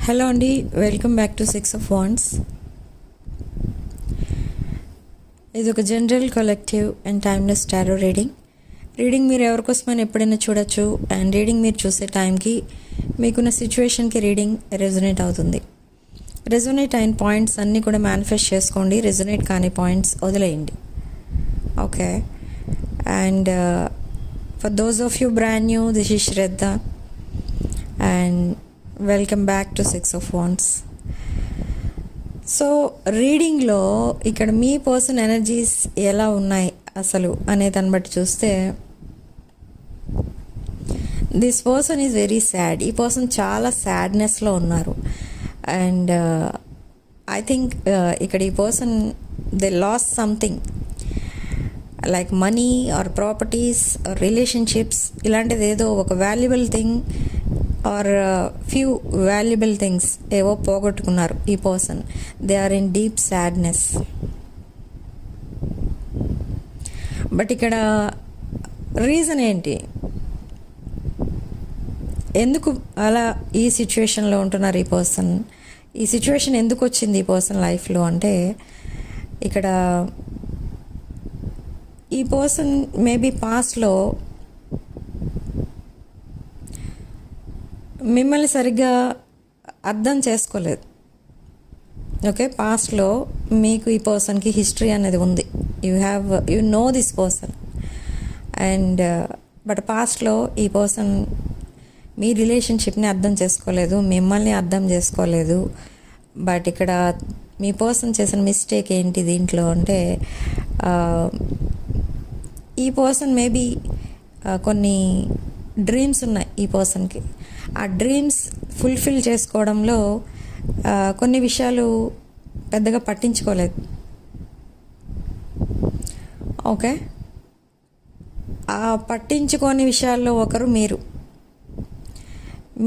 Hello అండి, welcome back to 6 of Wands. ఇది ఒక general collective and timeless tarot reading మీరు ఎవరికోసమని ఎప్పుడైనా చూడొచ్చు. అండ్ రీడింగ్ మీరు చూసే టైంకి మీకున్న సిచ్యువేషన్కి రీడింగ్ రెజొనేట్ అవుతుంది. రెజొనేట్ అయిన పాయింట్స్ అన్నీ కూడా మేనిఫెస్ట్ చేసుకోండి. రెజొనేట్ కాని పాయింట్స్ వదిలేయండి. Okay. And for those of you brand new, this is Shraddha and welcome back to 6 of Wands. సో రీడింగ్లో ఇక్కడ మీ పర్సన్ ఎనర్జీస్ ఎలా ఉన్నాయి అసలు అనే దాన్ని బట్టి చూస్తే, this person is very sad. ఈ పర్సన్ చాలా సాడ్నెస్లో ఉన్నారు. అండ్ ఐ థింక్ ఇక్కడ ఈ person they loss something like money or properties or relationships, ఇలాంటిది ఏదో ఒక valuable thing or few valuable things ఏవో పోగొట్టుకున్నారు ఈ person. They are in deep sadness. But ఇక్కడ రీజన్ ఏంటి, ఎందుకు అలా ఈ సిచ్యువేషన్లో ఉంటున్నారు ఈ పర్సన్? ఈ సిచ్యువేషన్ ఎందుకు వచ్చింది ఈ పర్సన్ లైఫ్లో అంటే, ఇక్కడ ఈ పర్సన్ మేబీ పాస్ట్లో మిమ్మల్ని సరిగ్గా అర్థం చేసుకోలేదు. ఓకే, పాస్ట్లో మీకు ఈ పర్సన్కి హిస్టరీ అనేది ఉంది. You know this person and but పాస్ట్లో ఈ పర్సన్ మీ రిలేషన్షిప్ని అర్థం చేసుకోలేదు, మిమ్మల్ని అర్థం చేసుకోలేదు. బట్ ఇక్కడ మీ పర్సన్ చేసిన మిస్టేక్ ఏంటి దీంట్లో అంటే, ఈ పర్సన్ మేబీ కొన్ని డ్రీమ్స్ ఉన్నాయి ఈ పర్సన్కి. ఆ డ్రీమ్స్ ఫుల్ఫిల్ చేసుకోవడంలో కొన్ని విషయాలు పెద్దగా పట్టించుకోలేదు. ఓకే, ఆ పట్టించుకోని విషయాల్లో ఒకరు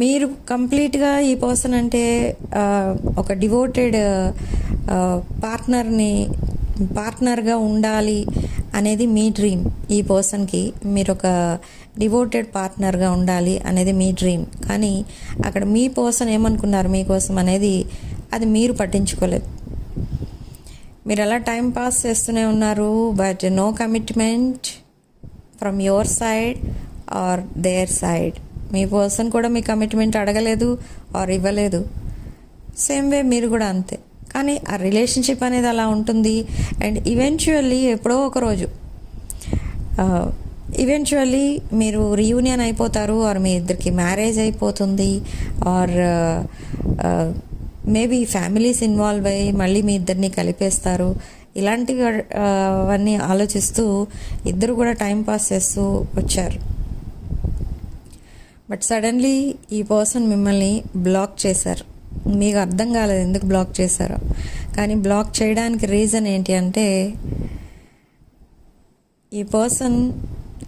మీరు కంప్లీట్గా ఈ పర్సన్ అంటే ఒక డివోటెడ్ పార్ట్నర్గా ఉండాలి అనేది మీ డ్రీమ్. ఈ పర్సన్కి మీరు ఒక డివోటెడ్ పార్ట్నర్గా ఉండాలి అనేది మీ డ్రీమ్. కానీ అక్కడ మీ పర్సన్ ఏమనుకున్నారు మీకోసం అనేది అది మీరు పట్టించుకోలేదు. మీరు అలా టైం పాస్ చేస్తూనే ఉన్నారు. But no commitment from your side or their side. మీ పర్సన్ కూడా మీ కమిట్మెంట్ అడగలేదు ఆర్ ఇవ్వలేదు. సేమ్ వే మీరు కూడా అంతే. కానీ ఆ రిలేషన్షిప్ అనేది అలా ఉంటుంది. అండ్ ఈవెన్చువల్లీ ఎప్పుడో ఒకరోజు ఈవెన్చువల్లీ మీరు రీయూనియన్ అయిపోతారు, ఆర్ మీ ఇద్దరికి మ్యారేజ్ అయిపోతుంది, ఆర్ మేబీ ఫ్యామిలీస్ ఇన్వాల్వ్ అయ్యి మళ్ళీ మీ ఇద్దరిని కలిపేస్తారు. ఇలాంటివి అవన్నీ ఆలోచిస్తూ ఇద్దరు కూడా టైం పాస్ చేస్తూ వచ్చారు. బట్ సడన్లీ ఈ పర్సన్ మిమ్మల్ని బ్లాక్ చేశారు. మీకు అర్థం కాలేదు ఎందుకు బ్లాక్ చేశారో. కానీ బ్లాక్ చేయడానికి రీజన్ ఏంటి అంటే, ఈ పర్సన్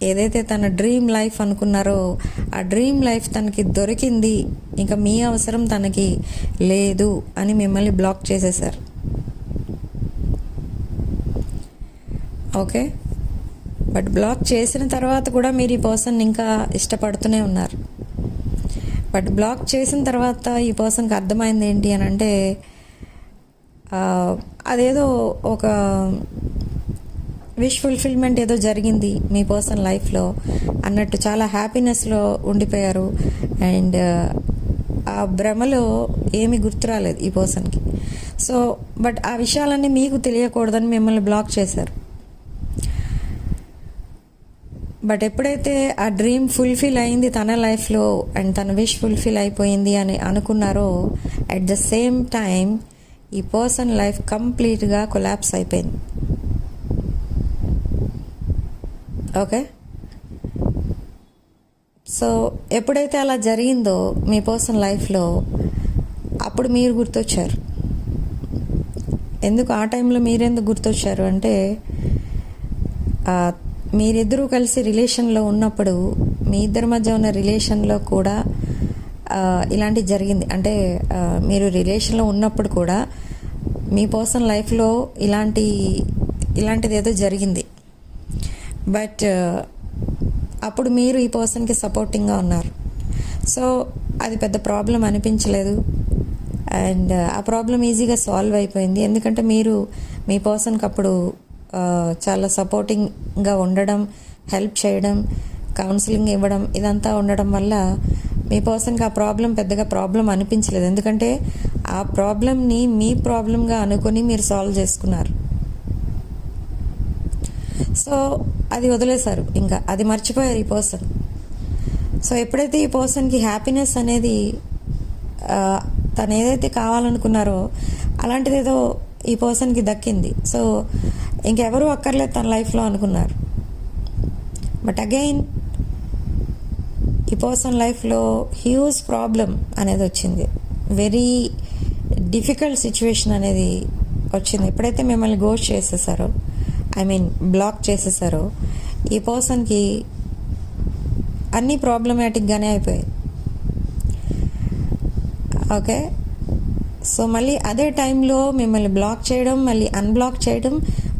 ఏదైతే తన డ్రీమ్ లైఫ్ అనుకున్నారో ఆ డ్రీమ్ లైఫ్ తనకి దొరికింది, ఇంకా మీ అవసరం తనకి లేదు అని మిమ్మల్ని బ్లాక్ చేసేసారు. ఓకే, బట్ బ్లాక్ చేసిన తర్వాత కూడా మీరు ఈ పర్సన్ ఇంకా ఇష్టపడుతూనే ఉన్నారు. బట్ బ్లాక్ చేసిన తర్వాత ఈ పర్సన్కి అర్థమైంది ఏంటి అని అంటే, అదేదో ఒక విష్ ఫుల్ఫిల్మెంట్ ఏదో జరిగింది మీ పర్సన్ లైఫ్లో అన్నట్టు చాలా హ్యాపీనెస్లో ఉండిపోయారు. అండ్ ఆ భ్రమలో ఏమీ గుర్తురాలేదు ఈ పర్సన్కి. సో బట్ ఆ విషయాలన్నీ మీకు తెలియకూడదని మిమ్మల్ని బ్లాక్ చేశారు. బట్ ఎప్పుడైతే ఆ డ్రీమ్ ఫుల్ఫిల్ అయింది తన లైఫ్లో అండ్ తన విష్ ఫుల్ఫిల్ అయిపోయింది అని అనుకున్నారో, అట్ ద సేమ్ టైం ఈ పర్సన్ లైఫ్ కంప్లీట్గా కొలాప్స్ అయిపోయింది. ఓకే, సో ఎప్పుడైతే అలా జరిగిందో మీ పర్సన్ లైఫ్లో, అప్పుడు మీరు గుర్తొచ్చారు. ఎందుకు ఆ టైంలో మీరెందుకు గుర్తొచ్చారు అంటే, మీరిద్దరూ కలిసి రిలేషన్లో ఉన్నప్పుడు మీ ఇద్దరి మధ్య ఉన్న రిలేషన్లో కూడా ఇలాంటిది జరిగింది. అంటే మీరు రిలేషన్లో ఉన్నప్పుడు కూడా మీ పర్సన్ లైఫ్లో ఇలాంటిది ఏదో జరిగింది. బట్ అప్పుడు మీరు ఈ పర్సన్కి సపోర్టింగ్గా ఉన్నారు. సో అది పెద్ద ప్రాబ్లం అనిపించలేదు. అండ్ ఆ ప్రాబ్లం ఈజీగా సాల్వ్ అయిపోయింది. ఎందుకంటే మీరు మీ పర్సన్కి అప్పుడు చాలా సపోర్టింగ్గా ఉండడం, హెల్ప్ చేయడం, కౌన్సిలింగ్ ఇవ్వడం ఇదంతా ఉండడం వల్ల మీ పర్సన్కి ఆ ప్రాబ్లం పెద్దగా ప్రాబ్లం అనిపించలేదు. ఎందుకంటే ఆ ప్రాబ్లంని మీ ప్రాబ్లంగా అనుకొని మీరు సాల్వ్ చేసుకున్నారు. సో అది వదిలేశారు, ఇంకా అది మర్చిపోయారు ఈ పర్సన్. సో ఎప్పుడైతే ఈ పర్సన్కి హ్యాపీనెస్ అనేది తను ఏదైతే కావాలనుకున్నారో అలాంటిది ఏదో ఈ పర్సన్కి దక్కింది. సో ఇంకెవరూ అక్కర్లేదు తన లైఫ్లో అనుకున్నారు. బట్ అగైన్ ఈ పర్సన్ లైఫ్లో హ్యూజ్ ప్రాబ్లం అనేది వచ్చింది. వెరీ డిఫికల్ట్ సిచ్యువేషన్ అనేది వచ్చింది. ఎప్పుడైతే మిమ్మల్ని గోస్ట్ చేసేసారో, బ్లాక్ చేసేసారో, ఈ పర్సన్కి అన్నీ ప్రాబ్లమాటిక్గానే అయిపోయాయి. ఓకే, సో మళ్ళీ అదే టైంలో మిమ్మల్ని బ్లాక్ చేయడం, మళ్ళీ అన్బ్లాక్ చేయడం,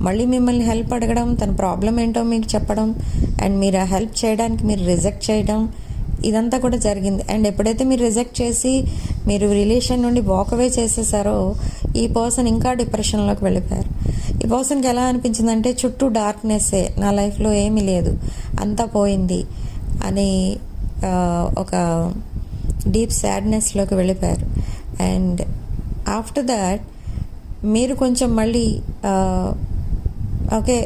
మళ్ళీ మిమ్మల్ని హెల్ప్ అడగడం, తన ప్రాబ్లం ఏంటో మీకు చెప్పడం, అండ్ మీరు ఆ హెల్ప్ చేయడానికి మీరు రిజెక్ట్ చేయడం, ఇదంతా కూడా జరిగింది. అండ్ ఎప్పుడైతే మీరు రిజెక్ట్ చేసి మీరు రిలేషన్ నుండి వాకవే చేసేసారో ఈ పర్సన్ ఇంకా డిప్రెషన్లోకి వెళ్ళిపోయారు. ఈ పర్సన్కి ఎలా అనిపించిందంటే చుట్టూ డార్క్నెస్సే, నా లైఫ్లో ఏమీ లేదు, అంతా పోయింది అని ఒక డీప్ సాడ్నెస్లోకి వెళ్ళిపోయారు. అండ్ ఆఫ్టర్ దాట్ మీరు కొంచెం మళ్ళీ ఓకే,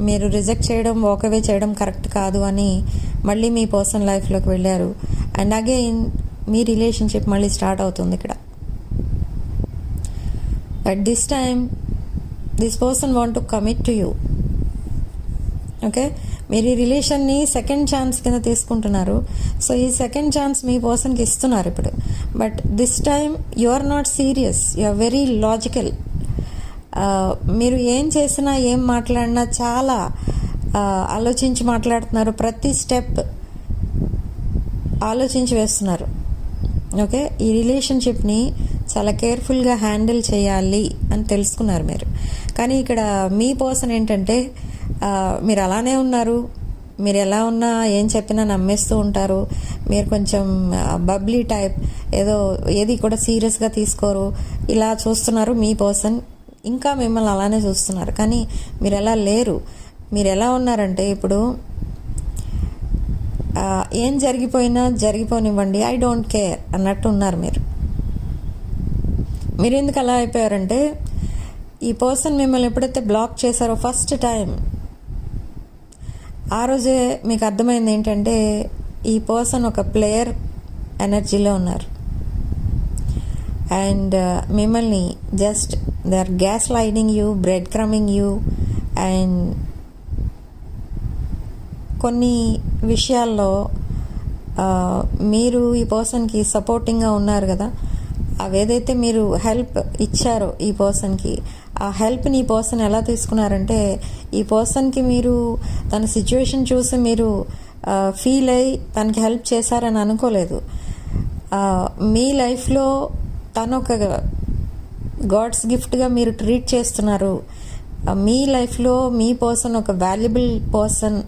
మీరు రిజెక్ట్ చేయడం, వాకవే చేయడం కరెక్ట్ కాదు అని మళ్ళీ మీ పర్సన్ లైఫ్లోకి వెళ్ళారు. అండ్ అగైన్ మీ రిలేషన్షిప్ మళ్ళీ స్టార్ట్ అవుతుంది ఇక్కడ. But this time this person want to commit to you. Okay, మీరు ఈ రిలేషన్ని సెకండ్ ఛాన్స్ కింద తీసుకుంటున్నారు. సో ఈ సెకండ్ ఛాన్స్ మీ పర్సన్కి ఇస్తున్నారు ఇప్పుడు. But this time you are not serious, you are very logical. మీరు ఏం చేసినా, ఏం మాట్లాడినా చాలా ఆలోచించి మాట్లాడుతున్నారు. ప్రతి స్టెప్ ఆలోచించి వేస్తున్నారు. ఓకే, ఈ రిలేషన్షిప్ని చాలా కేర్ఫుల్గా హ్యాండిల్ చేయాలి అని తెలుసుకున్నారు మీరు. కానీ ఇక్కడ మీ పర్సన్ ఏంటంటే మీరు అలానే ఉన్నారు, మీరు ఎలా ఉన్నా ఏం చెప్పినా నమ్మేస్తూ ఉంటారు, మీరు కొంచెం బబ్లీ టైప్, ఏది కూడా సీరియస్గా తీసుకోరు, ఇలా చూస్తున్నారు మీ పర్సన్. ఇంకా మిమ్మల్ని అలానే చూస్తున్నారు. కానీ మీరు ఎలా లేరు, మీరు ఎలా ఉన్నారంటే ఇప్పుడు ఏం జరిగిపోయినా జరిగిపోనివ్వండి, ఐ డోంట్ కేర్ అన్నట్టు ఉన్నారు మీరు. మీరు ఎందుకు అలా అయిపోయారంటే ఈ పర్సన్ మిమ్మల్ని ఎప్పుడైతే బ్లాక్ చేశారో ఫస్ట్ టైం, ఆ రోజే మీకు అర్థమైంది ఏంటంటే ఈ పర్సన్ ఒక ప్లేయర్ ఎనర్జీలో ఉన్నారు. అండ్ మిమ్మల్ని just they are gaslighting you, breadcrumbing you, and కొన్ని విషయాల్లో మీరు ఈ పర్సన్కి సపోర్టింగ్గా ఉన్నారు కదా, అవేదైతే మీరు హెల్ప్ ఇచ్చారో ఈ పర్సన్కి, ఆ హెల్ప్ని ఈ పర్సన్ ఎలా తీసుకున్నారంటే ఈ పర్సన్కి మీరు తన సిచ్యువేషన్ చూసి మీరు ఫీల్ అయ్యి తనకి హెల్ప్ చేశారని అనుకోలేదు. మీ లైఫ్లో తను ఒక గాడ్స్ గిఫ్ట్గా మీరు ట్రీట్ చేస్తున్నారు. మీ లైఫ్లో మీ పర్సన్ ఒక వాల్యుబుల్ పర్సన్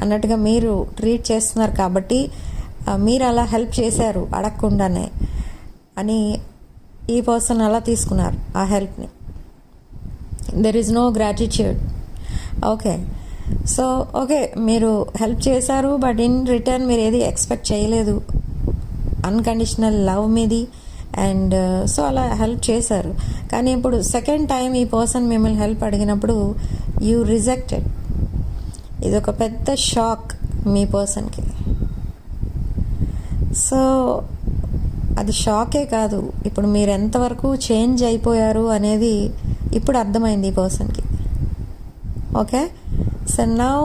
అన్నట్టుగా మీరు ట్రీట్ చేస్తున్నారు. కాబట్టి మీరు అలా హెల్ప్ చేశారు అడగకుండానే అని ఈ పర్సన్ అలా తీసుకున్నారు ఆ హెల్ప్ని. There is no gratitude. Okay, so okay, మీరు హెల్ప్ చేశారు, బట్ ఇన్ రిటర్న్ మీరు ఏది ఎక్స్పెక్ట్ చేయలేదు. అన్కండిషనల్ లవ్ మీది. అండ్ సో అలా హెల్ప్ చేశారు. కానీ ఇప్పుడు సెకండ్ టైం ఈ పర్సన్ మిమ్మల్ని హెల్ప్ అడిగినప్పుడు యూ రిజెక్టెడ్. ఇది ఒక పెద్ద షాక్ మీ పర్సన్కి. సో అది షాకే కాదు, ఇప్పుడు మీరు ఎంతవరకు చేంజ్ అయిపోయారు అనేది ఇప్పుడు అర్థమైంది ఈ పర్సన్కి. Okay, so now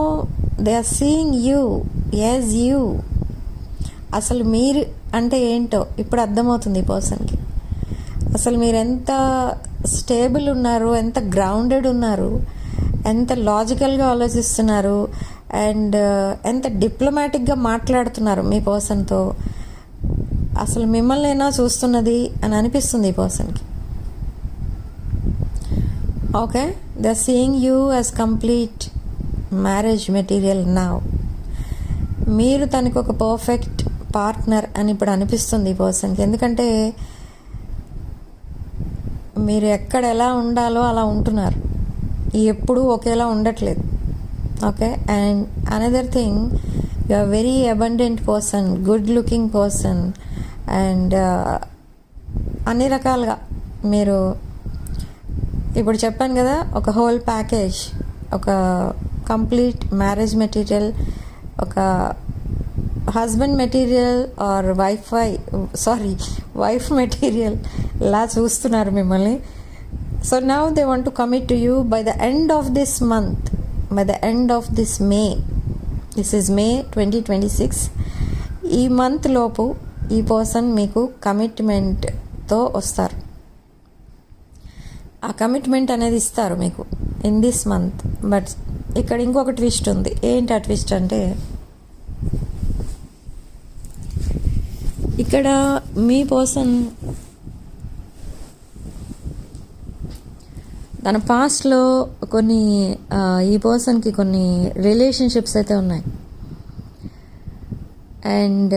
they are seeing you as you. అసలు మీరు అంటే ఏంటో ఇప్పుడు అర్థమవుతుంది ఈ పర్సన్కి. అసలు మీరు ఎంత స్టేబుల్ ఉన్నారు, ఎంత గ్రౌండెడ్ ఉన్నారు, ఎంత లాజికల్గా ఆలోచిస్తున్నారు, అండ్ ఎంత డిప్లొమాటిక్గా మాట్లాడుతున్నారు మీ పర్సన్తో. అసలు మిమ్మల్నైనా చూస్తున్నది అని అనిపిస్తుంది ఈ పర్సన్కి. Okay, they are seeing you as complete marriage material now. మీరు తనకు ఒక పర్ఫెక్ట్ పార్ట్నర్ అని ఇప్పుడు అనిపిస్తుంది ఈ పర్సన్కి. ఎందుకంటే మీరు ఎక్కడ ఎలా ఉండాలో అలా ఉంటున్నారు, ఎప్పుడూ ఒకేలా ఉండట్లేదు. Okay, and another thing, you are very abundant person, good looking person, and అన్ని రకాలుగా మీరు ఇప్పుడు చెప్పాను కదా, ఒక హోల్ ప్యాకేజ్, ఒక కంప్లీట్ మ్యారేజ్ మెటీరియల్, ఒక husband material or wife material లా చూస్తున్నారు మిమ్మల్ని. So now they want to commit to you by the end of this month, by the end of this May. This is May 2026. ఈ month లోపు ఈ person మీకు కమిట్మెంట్తో వస్తారు. ఆ కమిట్మెంట్ అనేది ఇస్తారు మీకు ఇన్ దిస్ మంత్. బట్ ఇక్కడ ఇంకొక ట్విస్ట్ ఉంది. ఏంటి ఆ ట్విస్ట్ అంటే, ఇక్కడ మీ పర్సన్ తన పాస్ట్లో కొన్ని ఈ పర్సన్కి కొన్ని రిలేషన్షిప్స్ అయితే ఉన్నాయి. And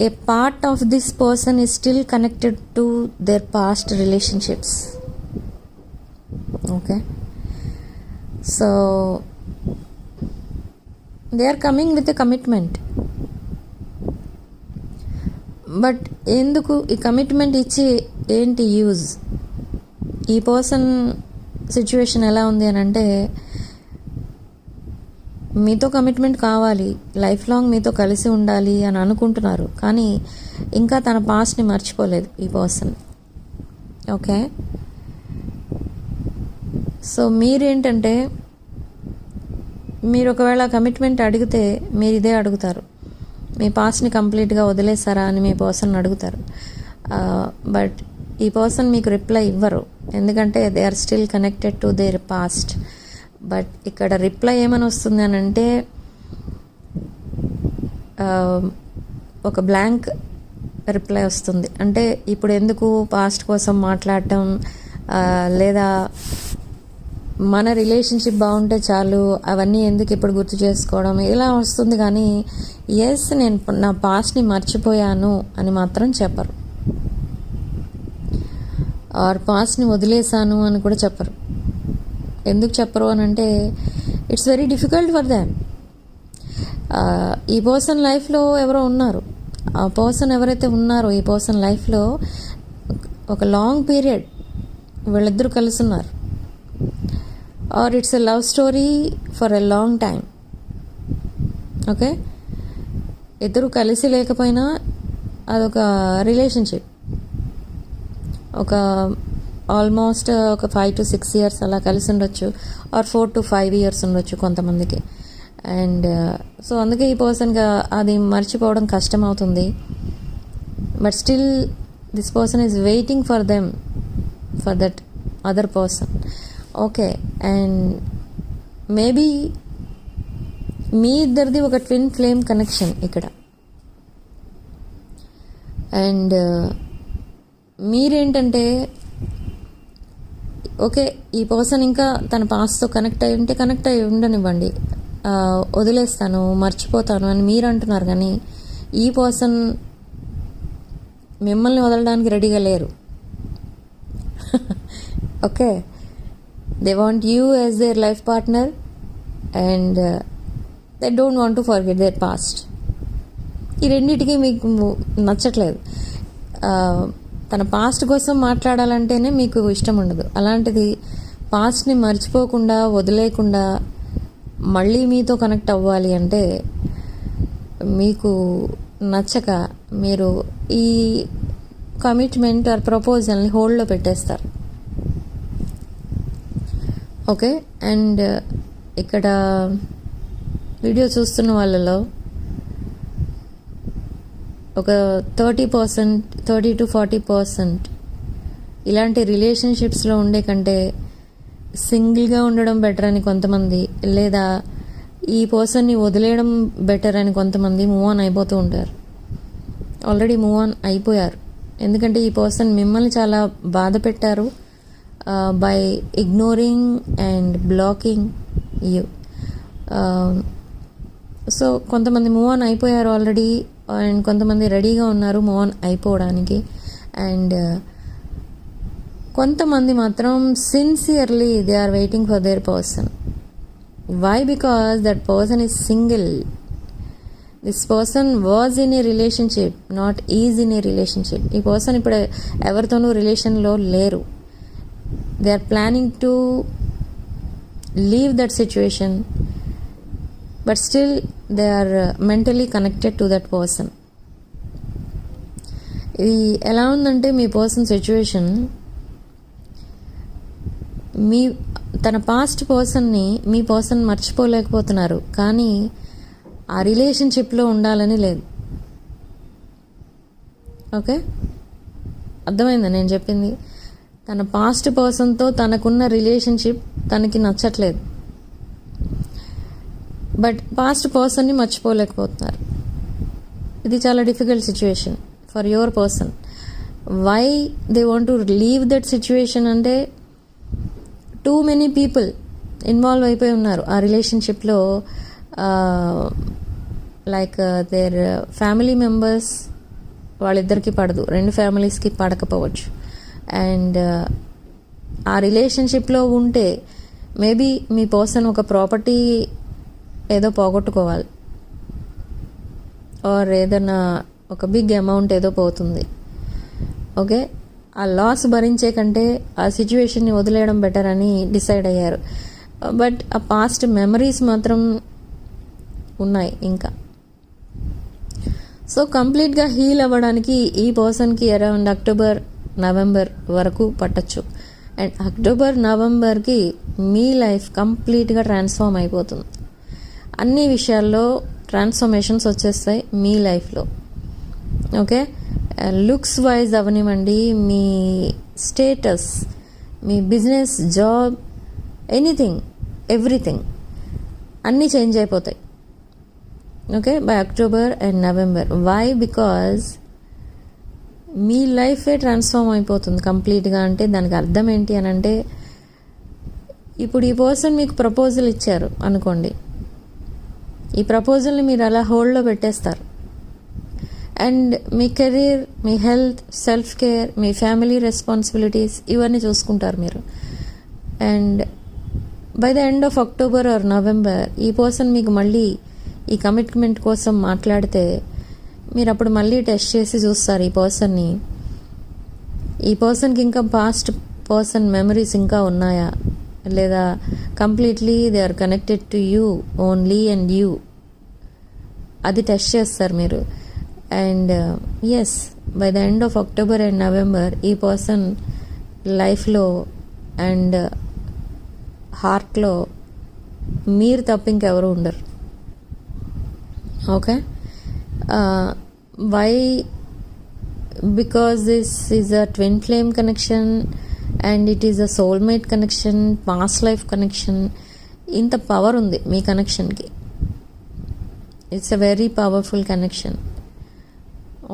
a part of this person is still connected to their past relationships. Okay, so they are coming with a commitment. But ఎందుకు ఈ కమిట్మెంట్ ఇచ్చి ఏంటి యూజ్? ఈ పర్సన్ సిచ్యువేషన్ ఎలా ఉంది అని అంటే, మీతో కమిట్మెంట్ కావాలి, లైఫ్ లాంగ్ మీతో కలిసి ఉండాలి అని అనుకుంటున్నారు, కానీ ఇంకా తన పాస్ట్ని మర్చిపోలేదు ఈ పర్సన్. ఓకే, సో మీరేంటంటే, మీరు ఒకవేళ కమిట్మెంట్ అడిగితే మీరు ఇదే అడుగుతారు, మీ పాస్ట్ని కంప్లీట్గా వదిలేస్తారా అని మీ పర్సన్ అడుగుతారు. బట్ ఈ పర్సన్ మీకు రిప్లై ఇవ్వరు, ఎందుకంటే they are still connected to their past. But ఇక్కడ రిప్లై ఏమని వస్తుంది అని అంటే, ఒక బ్లాంక్ రిప్లై వస్తుంది. అంటే ఇప్పుడు ఎందుకు పాస్ట్ కోసం మాట్లాడటం, లేదా మన రిలేషన్షిప్ బాగుంటే చాలు, అవన్నీ ఎందుకు ఇప్పుడు గుర్తు చేసుకోవడం, ఇలా వస్తుంది. కానీ ఎస్, నేను నా పాస్ట్ని మర్చిపోయాను అని మాత్రం చెప్పరు, ఆర్ పాస్ట్ని వదిలేసాను అని కూడా చెప్పరు. ఎందుకు చెప్పరు అని అంటే, it's very difficult for Dham. ఈ పర్సన్ లైఫ్లో ఎవరో ఉన్నారు, ఆ పర్సన్ ఎవరైతే ఉన్నారో ఈ పర్సన్ లైఫ్లో ఒక లాంగ్ పీరియడ్ వీళ్ళిద్దరూ కలిసి ఉన్నారు, or it's a love story for a long time. Okay, ఇద్దరు కలిసి లేకపోయినా అదొక రిలేషన్షిప్, ఒక ఆల్మోస్ట్ ఒక 5 to 6 years అలా కలిసి ఉండొచ్చు, ఆర్ 4 to 5 years ఉండొచ్చు కొంతమందికి. అండ్ సో అందుకే ఈ పర్సన్గా అది మర్చిపోవడం కష్టం అవుతుంది. But still this person is waiting for them, for that other person. Okay, and maybe మీ ఇద్దరిది ఒక ట్విన్ ఫ్లేమ్ కనెక్షన్ ఇక్కడ. అండ్ మీరేంటంటే, ఓకే, ఈ పర్సన్ ఇంకా తన పాస్ట్తో కనెక్ట్ అయి ఉండనివ్వండి, వదిలేస్తాను, మర్చిపోతాను అని మీరు అంటున్నారు. కానీ ఈ పర్సన్ మిమ్మల్ని వదలడానికి రెడీగా లేరు. Okay, they want you as their life partner, and they don't want to forget there past. ఈ రెండింటికి మీకు నచ్చట్లేదు. తన పాస్ట్ కోసం మాట్లాడాలంటేనే మీకు ఇష్టం ఉండదు. అలాంటిది పాస్ట్ని మర్చిపోకుండా, వదిలేయకుండా మళ్ళీ మీతో కనెక్ట్ అవ్వాలి అంటే మీకు నచ్చక మీరు ఈ కమిట్మెంట్ ఆర్ ప్రపోజల్ని హోల్డ్లో పెట్టేస్తారు. ఓకే, అండ్ ఇక్కడ వీడియో చూస్తున్న వాళ్ళలో ఒక 30% to 40% ఇలాంటి రిలేషన్షిప్స్లో ఉండే కంటే సింగిల్గా ఉండడం బెటర్ అని కొంతమంది, లేదా ఈ పర్సన్ని వదిలేయడం బెటర్ అని కొంతమంది మూవ్ ఆన్ అయిపోతూ ఉంటారు. ఆల్రెడీ మూవ్ ఆన్ అయిపోయారు, ఎందుకంటే ఈ పర్సన్ మిమ్మల్ని చాలా బాధ పెట్టారు by ignoring and blocking you. So కొంతమంది మూవ్ ఆన్ అయిపోయారు ఆల్రెడీ, అండ్ కొంతమంది రెడీగా ఉన్నారు మూవ్ ఆన్ అయిపోవడానికి. అండ్ కొంతమంది మాత్రం sincerely they are waiting for their person. Why? Because that person is single. This person was in a relationship, not is in a relationship. ఈ person ఇప్పుడు ఎవరితోనూ రిలేషన్లో లేరు. They are planning to leave that situation, but still they are mentally connected to that person. ఇది ఎలా ఉందంటే మీ person situation, తన past పర్సన్ని మీ పర్సన్ మర్చిపోలేకపోతున్నారు, కానీ ఆ రిలేషన్షిప్లో ఉండాలని లేదు. ఓకే, అర్థమైందా నేను చెప్పింది? తన పాస్ట్ పర్సన్తో తనకున్న రిలేషన్షిప్ తనకి నచ్చట్లేదు, బట్ పాస్ట్ పర్సన్ని మర్చిపోలేకపోతున్నారు. ఇది చాలా difficult situation for your person. Why they want to leave that situation అంటే టూ మెనీ పీపుల్ ఇన్వాల్వ్ అయిపోయి ఉన్నారు ఆ రిలేషన్షిప్లో. లైక్ దేర్ ఫ్యామిలీ మెంబర్స్, వాళ్ళిద్దరికీ పడదు, రెండు ఫ్యామిలీస్కి పడకపోవచ్చు. అండ్ ఆ రిలేషన్షిప్లో ఉంటే మేబీ మీ పర్సన్ ఒక ప్రాపర్టీ ఏదో పోగొట్టుకోవాలి, ఆర్ ఏదైనా ఒక బిగ్ అమౌంట్ ఏదో పోతుంది. ఓకే, ఆ లాస్ భరించే కంటే ఆ సిచ్యువేషన్ని వదిలేయడం బెటర్ అని డిసైడ్ అయ్యారు. బట్ ఆ పాస్ట్ మెమరీస్ మాత్రం ఉన్నాయి ఇంకా. సో కంప్లీట్గా హీల్ అవ్వడానికి ఈ పర్సన్కి అరౌండ్ అక్టోబర్, నవంబర్ వరకు పట్టచ్చు. అండ్ అక్టోబర్, నవంబర్కి మీ లైఫ్ కంప్లీట్గా ట్రాన్స్ఫార్మ్ అయిపోతుంది. అన్ని విషయాల్లో ట్రాన్స్ఫర్మేషన్స్ వచ్చేస్తాయి మీ లైఫ్లో. ఓకే, లుక్స్ వైజ్ అవనివ్వండి, మీ స్టేటస్, మీ బిజినెస్, జాబ్, ఎనీథింగ్, ఎవ్రీథింగ్ అన్నీ చేంజ్ అయిపోతాయి. Okay, by October and November. Why? Because మీ లైఫే ట్రాన్స్ఫార్మ్ అయిపోతుంది కంప్లీట్గా. అంటే దానికి అర్థం ఏంటి అని అంటే, ఇప్పుడు ఈ పర్సన్ మీకు ప్రపోజల్ ఇచ్చారు అనుకోండి, ఈ ప్రపోజల్ని మీరు అలా హోల్డ్లో పెట్టేస్తారు. And me career, me health, self care, me family responsibilities ఇవన్నీ చూసుకుంటారు మీరు. And by the end of October or November ఈ పర్సన్ మీకు మళ్ళీ ఈ కమిట్మెంట్ కోసం మాట్లాడితే మీరు అప్పుడు మళ్ళీ టెస్ట్ చేసి చూస్తారు ఈ పర్సన్ని. ఈ పర్సన్కి ఇంకా పాస్ట్ పర్సన్ మెమరీస్ ఇంకా ఉన్నాయా లేదా, completely they are connected to you only and you, అది టెస్ట్ చేస్తారు మీరు. And yes, by the end of October and November ఈ పర్సన్ లైఫ్లో అండ్ హార్ట్లో మీరు తప్ప ఇంకెవరు ఉండరు. Okay, why? Because this is a twin flame connection and it is a soulmate connection, past life connection. ఇంత పవర్ ఉంది మీ కనెక్షన్కి. It's a very powerful connection.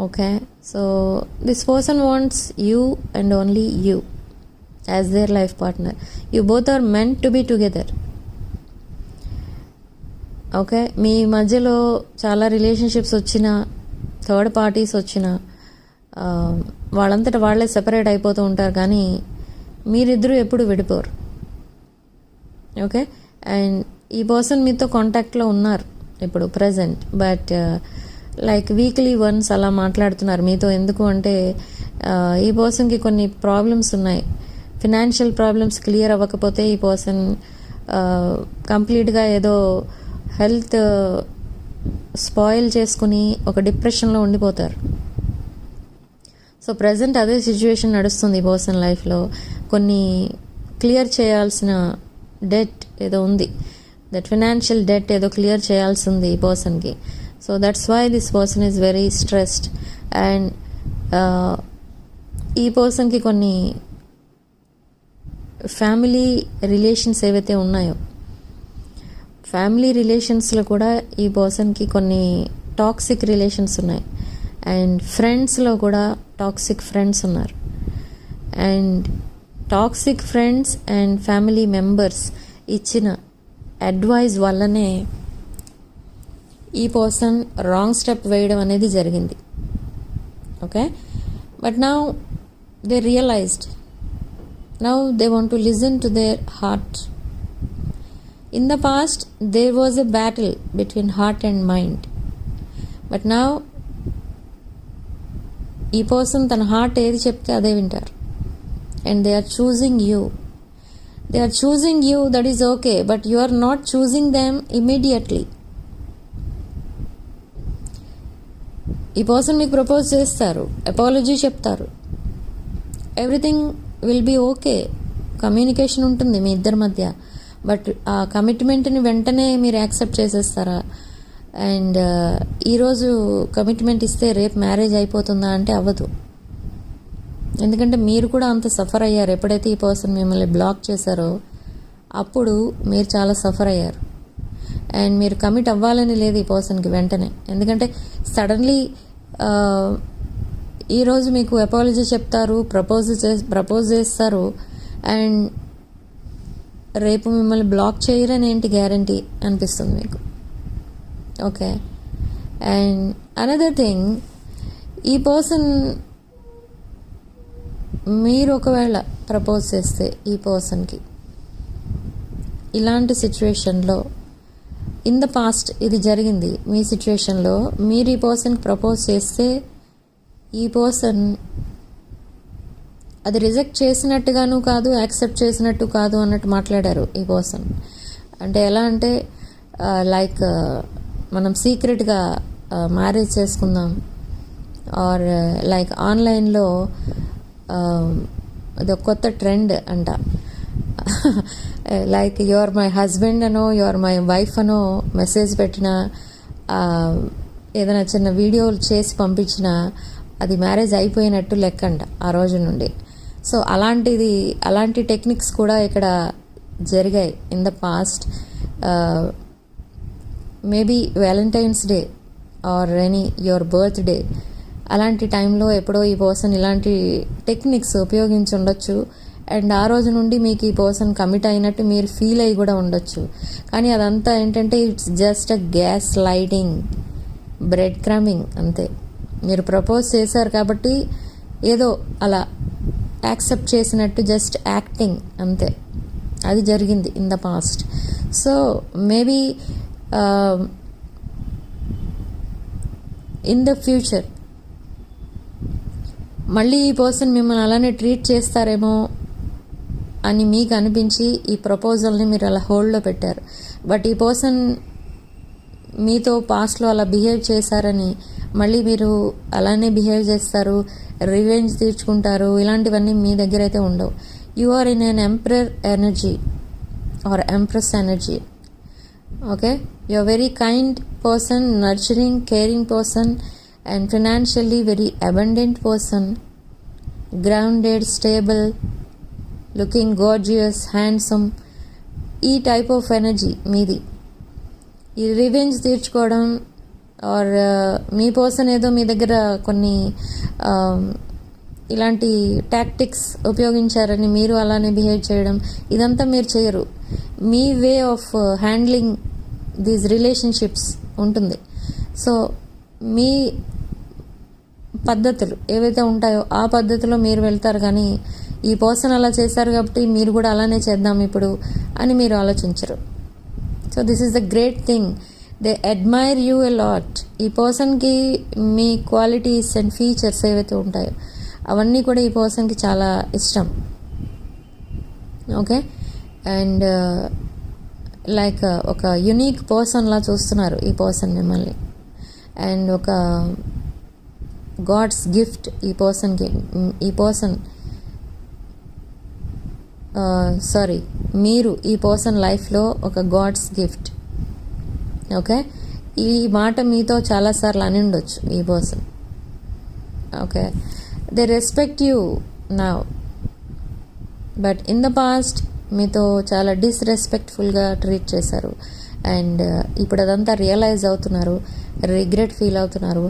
Okay, so this person wants you and only you as their life partner. You both are meant to be together. Okay, మీ మధ్యలో చాలా relationships వచ్చినా, third parties వచ్చినా వాళ్ళంతటా వాళ్ళే సెపరేట్ అయిపోతూ ఉంటారు, కానీ మీరిద్దరూ ఎప్పుడు విడిపోరు. ఓకే, అండ్ ఈ పర్సన్ మీతో కాంటాక్ట్లో ఉన్నారు ఇప్పుడు present, but like weekly once అలా మాట్లాడుతున్నారు మీతో. ఎందుకు అంటే ఈ పర్సన్కి కొన్ని ప్రాబ్లమ్స్ ఉన్నాయి. ఫినాన్షియల్ ప్రాబ్లమ్స్ క్లియర్ అవ్వకపోతే ఈ పర్సన్ కంప్లీట్గా ఏదో హెల్త్ స్పాయిల్ చేసుకుని ఒక డిప్రెషన్లో ఉండిపోతారు. సో ప్రజెంట్ అదే సిచ్యువేషన్ నడుస్తుంది ఈ పర్సన్ లైఫ్లో. కొన్ని క్లియర్ చేయాల్సిన డెట్ ఏదో ఉంది, దట్ ఫినాన్షియల్ డెట్ ఏదో క్లియర్ చేయాల్సి ఉంది ఈ పర్సన్కి. So that's why this person is very stressed. And ఈ పర్సన్కి కొన్ని ఫ్యామిలీ రిలేషన్స్ ఏవైతే ఉన్నాయో, ఫ్యామిలీ రిలేషన్స్లో కూడా ఈ పర్సన్కి కొన్ని టాక్సిక్ రిలేషన్స్ ఉన్నాయి. అండ్ ఫ్రెండ్స్లో కూడా టాక్సిక్ ఫ్రెండ్స్ ఉన్నారు. And toxic friends and family members ఇచ్చిన అడ్వైజ్ వల్లనే ఈ పర్సన్ రాంగ్ స్టెప్ వేయడం అనేది జరిగింది. Okay, but now they realized Now they want to listen to their heart. In the past, there was a battle between heart and mind. But now, ఈ person తన heart ఏది చెప్తే అదే వింటారు. And they are choosing you. They are choosing you, that is okay, but you are not choosing them immediately. ఈ person మీకు propose చేస్తారు, apology చెప్తారు, everything will be okay, communication ఉంటుంది మీ ఇద్దరి మధ్య. బట్ ఆ కమిట్మెంట్ని వెంటనే మీరు యాక్సెప్ట్ చేసేస్తారా? అండ్ ఈరోజు కమిట్మెంట్ ఇస్తే రేపు మ్యారేజ్ అయిపోతుందా అంటే అవ్వదు. ఎందుకంటే మీరు కూడా అంత సఫర్ అయ్యారు. ఎప్పుడైతే ఈ పర్సన్ మిమ్మల్ని బ్లాక్ చేశారో అప్పుడు మీరు చాలా సఫర్ అయ్యారు. అండ్ మీరు కమిట్ అవ్వాలని లేదు ఈ పర్సన్కి వెంటనే. ఎందుకంటే సడన్లీ ఈరోజు మీకు అపాలజీ చెప్తారు, ప్రపోజ్ చేస్తారు, అండ్ రేపు మిమ్మల్ని బ్లాక్ చేయరని ఏంటి గ్యారంటీ అనిపిస్తుంది మీకు. ఓకే. అండ్ అనదర్ థింగ్, ఈ పర్సన్ మీరు ఒకవేళ ప్రపోజ్ చేస్తే ఈ పర్సన్కి ఇలాంటి సిచ్యువేషన్లో ఇన్ ద పాస్ట్ ఇది జరిగింది మీ సిచ్యువేషన్లో, మీరు ఈ పర్సన్కి ప్రపోజ్ చేస్తే ఈ పర్సన్ అది రిజెక్ట్ చేసినట్టుగాను కాదు, యాక్సెప్ట్ చేసినట్టు కాదు అన్నట్టు మాట్లాడారు ఈ పర్సన్. అంటే ఎలా అంటే లైక్ మనం సీక్రెట్గా మ్యారేజ్ చేసుకుందాం, ఆర్ లైక్ ఆన్లైన్లో అది ఒక కొత్త ట్రెండ్ అంట, like you are my husband అనో యు ఆర్ మై వైఫ్ అనో మెసేజ్ పెట్టినా, ఏదైనా చిన్న వీడియోలు చేసి పంపించినా అది మ్యారేజ్ అయిపోయినట్టు లెక్కంట ఆ రోజు నుండి. సో అలాంటి టెక్నిక్స్ కూడా ఇక్కడ జరిగాయి in the past. Maybe Valentine's day or any your birthday అలాంటి టైంలో ఎప్పుడో ఈ పర్సన్ ఇలాంటి టెక్నిక్స్ ఉపయోగించి ఉండొచ్చు. అండ్ ఆ రోజు నుండి మీకు ఈ పర్సన్ కమిట్ అయినట్టు మీరు ఫీల్ అయ్యి కూడా ఉండొచ్చు. కానీ అదంతా ఏంటంటే it's just a gaslighting, breadcrumbing అంతే. మీరు ప్రపోజ్ చేశారు కాబట్టి ఏదో అలా యాక్సెప్ట్ చేసినట్టు జస్ట్ యాక్టింగ్ అంతే. అది జరిగింది in the past. So maybe in the future మళ్ళీ ఈ పర్సన్ మిమ్మల్ని అలానే ట్రీట్ చేస్తారేమో అని మీకు అనిపించి ఈ ప్రపోజల్ని మీరు అలా హోల్డ్లో పెట్టారు. బట్ ఈ పర్సన్ మీతో పాస్ట్లో అలా బిహేవ్ చేశారని మళ్ళీ మీరు అలానే బిహేవ్ చేస్తారు, రివెంజ్ తీర్చుకుంటారు, ఇలాంటివన్నీ మీ దగ్గర అయితే ఉండవు. You are in an emperor energy or empress energy. Okay, you are very kind person, nurturing, caring person, and financially very abundant person, grounded, stable, looking gorgeous, handsome. ఈ టైప్ ఆఫ్ ఎనర్జీ మీది. ఈ revenge తీర్చుకోవడం are me person ఏదో మీ దగ్గర కొన్ని ఇలాంటి tactics ఉపయోగించారని మీరు అలానే బిహేవ్ చేయడం, ఇదంతా మీరు చేయరు. మీ way of handling these relationships ఉంటుంది. సో మీ పద్ధతులు ఏవైతే ఉంటాయో ఆ పద్ధతిలో మీరు వెళ్తారు. కానీ ఈ పర్సన్ అలా చేశారు కాబట్టి మీరు కూడా అలానే చేద్దాం ఇప్పుడు అని మీరు ఆలోచించరు. So this is the great thing, they admire you a lot. ఈ పర్సన్కి మీ క్వాలిటీస్ అండ్ ఫీచర్స్ ఏవైతే ఉంటాయో అవన్నీ కూడా ఈ పర్సన్కి చాలా ఇష్టం. ఓకే. అండ్ లైక్ ఒక యునీక్ పర్సన్లా చూస్తున్నారు ఈ పర్సన్ మిమ్మల్ని. అండ్ ఒక గాడ్స్ గిఫ్ట్ ఈ పర్సన్కి. ఈ పర్సన్ మీరు ఈ పర్సన్ లైఫ్లో ఒక గాడ్స్ గిఫ్ట్. ఓకే, ఈ మాట మీతో చాలాసార్లు అని ఉండొచ్చు ఈ person. Okay, they respect you now, but in the past మీతో చాలా డిస్రెస్పెక్ట్ఫుల్గా ట్రీట్ చేశారు. అండ్ ఇప్పుడు అదంతా రియలైజ్ అవుతున్నారు, రిగ్రెట్ ఫీల్ అవుతున్నారు,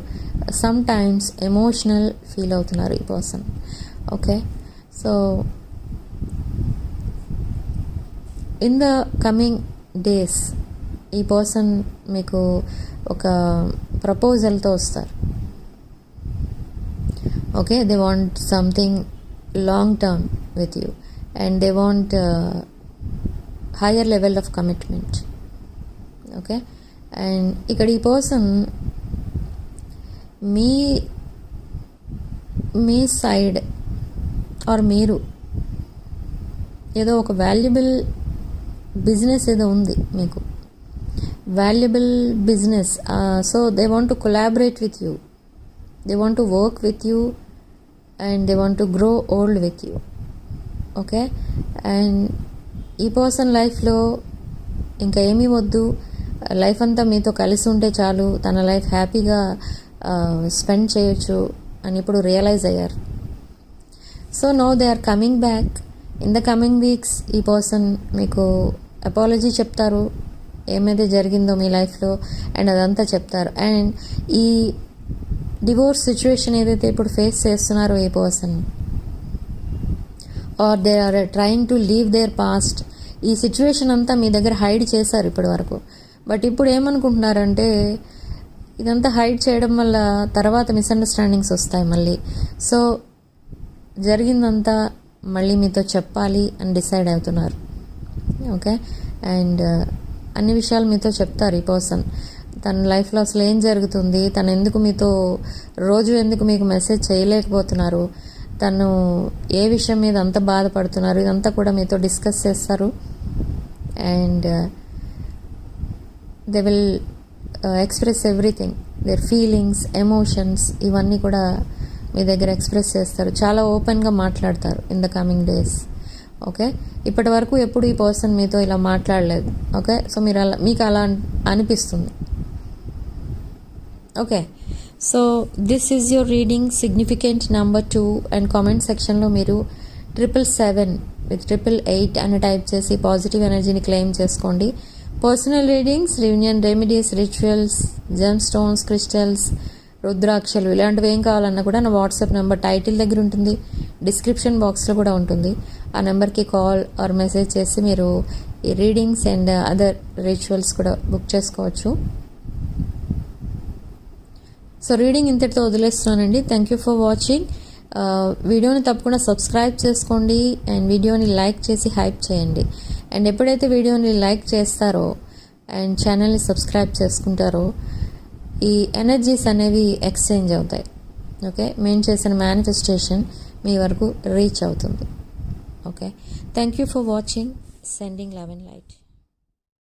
సమ్ టైమ్స్ ఎమోషనల్ ఫీల్ అవుతున్నారు ఈ person. Okay, so in the coming days ఈ పర్సన్ మీకు ఒక ప్రపోజల్తో వస్తారు. Okay, they want something long term with you. And they want higher level of commitment. Okay, and ఇక్కడ ఈ person me side are మీరు ఏదో ఒక వాల్యుబుల్ బిజినెస్ ఏదో ఉంది మీకు, valuable business. So they want to collaborate with you, they want to work with you and they want to grow old with you. Okay, and ఈ person లైఫ్లో ఇంకా ఏమీ వద్దు, లైఫ్ అంతా మీతో కలిసి ఉంటే చాలు, తన లైఫ్ హ్యాపీగా స్పెండ్ చేయొచ్చు అని ఇప్పుడు రియలైజ్ అయ్యారు. So now they are coming back in the coming weeks. ఈ పర్సన్ మీకు అపాలజీ చెప్తారు, ఏమైతే జరిగిందో మీ లైఫ్లో అండ్ అదంతా చెప్తారు. అండ్ ఈ డివోర్స్ సిచ్యువేషన్ ఏదైతే ఇప్పుడు ఫేస్ చేస్తున్నారో ఈ person, or they are trying to leave their past, ఈ సిచ్యువేషన్ అంతా మీ దగ్గర హైడ్ చేశారు ఇప్పటి వరకు. బట్ ఇప్పుడు ఏమనుకుంటున్నారంటే ఇదంతా హైడ్ చేయడం వల్ల తర్వాత మిస్అండర్స్టాండింగ్స్ వస్తాయి మళ్ళీ. సో జరిగిందంతా మళ్ళీ మీతో చెప్పాలి అని డిసైడ్ అవుతున్నారు. ఓకే, అండ్ అన్ని విషయాలు మీతో చెప్తారు ఈ పర్సన్. తన లైఫ్లో అసలు ఏం జరుగుతుంది, తను ఎందుకు మీతో రోజు ఎందుకు మీకు మెసేజ్ చేయలేకపోతున్నారు, తను ఏ విషయం మీద అంత బాధపడుతున్నారు, ఇదంతా కూడా మీతో డిస్కస్ చేస్తారు. And they will express everything, there feelings, emotions, ఇవన్నీ కూడా మీ దగ్గర ఎక్స్ప్రెస్ చేస్తారు. చాలా ఓపెన్గా మాట్లాడతారు in the coming days. Okay, ఇప్పటి వరకు ఎప్పుడు ఈ పర్సన్ మీతో ఇలా మాట్లాడలేదు. ఓకే, సో మీకు అలా అనిపిస్తుంది. Okay, so this is your reading significant number 2. And comment సెక్షన్లో మీరు 777 with 888 అని టైప్ చేసి పాజిటివ్ ఎనర్జీని క్లెయిమ్ చేసుకోండి. Personal readings, reunion remedies, rituals, gem stones, crystals, రుద్రాక్షలు, ఇలాంటివి ఏం కావాలన్నా కూడా నా వాట్సాప్ నెంబర్ టైటిల్ దగ్గర ఉంటుంది, డిస్క్రిప్షన్ బాక్స్లో కూడా ఉంటుంది. ఆ నెంబర్కి కాల్ ఆర్ మెసేజ్ చేసి మీరు ఈ రీడింగ్స్ అండ్ అదర్ రిచువల్స్ కూడా బుక్ చేసుకోవచ్చు. సో రీడింగ్ ఇంతటితో వదిలేస్తున్నానండి. Thank you for watching. వీడియోని తప్పకుండా సబ్స్క్రైబ్ చేసుకోండి అండ్ వీడియోని లైక్ చేసి హైప్ చేయండి. అండ్ ఎప్పుడైతే వీడియోని లైక్ చేస్తారో అండ్ ఛానల్ని సబ్స్క్రైబ్ చేసుకుంటారో ఈ ఎనర్జీస్ అనేవి ఎక్స్చేంజ్ అవుతాయి. ఓకే, మేము చేసిన మేనిఫెస్టేషన్ మీ వరకు రీచ్ అవుతుంది. Okay, thank you for watching. Sending love and light.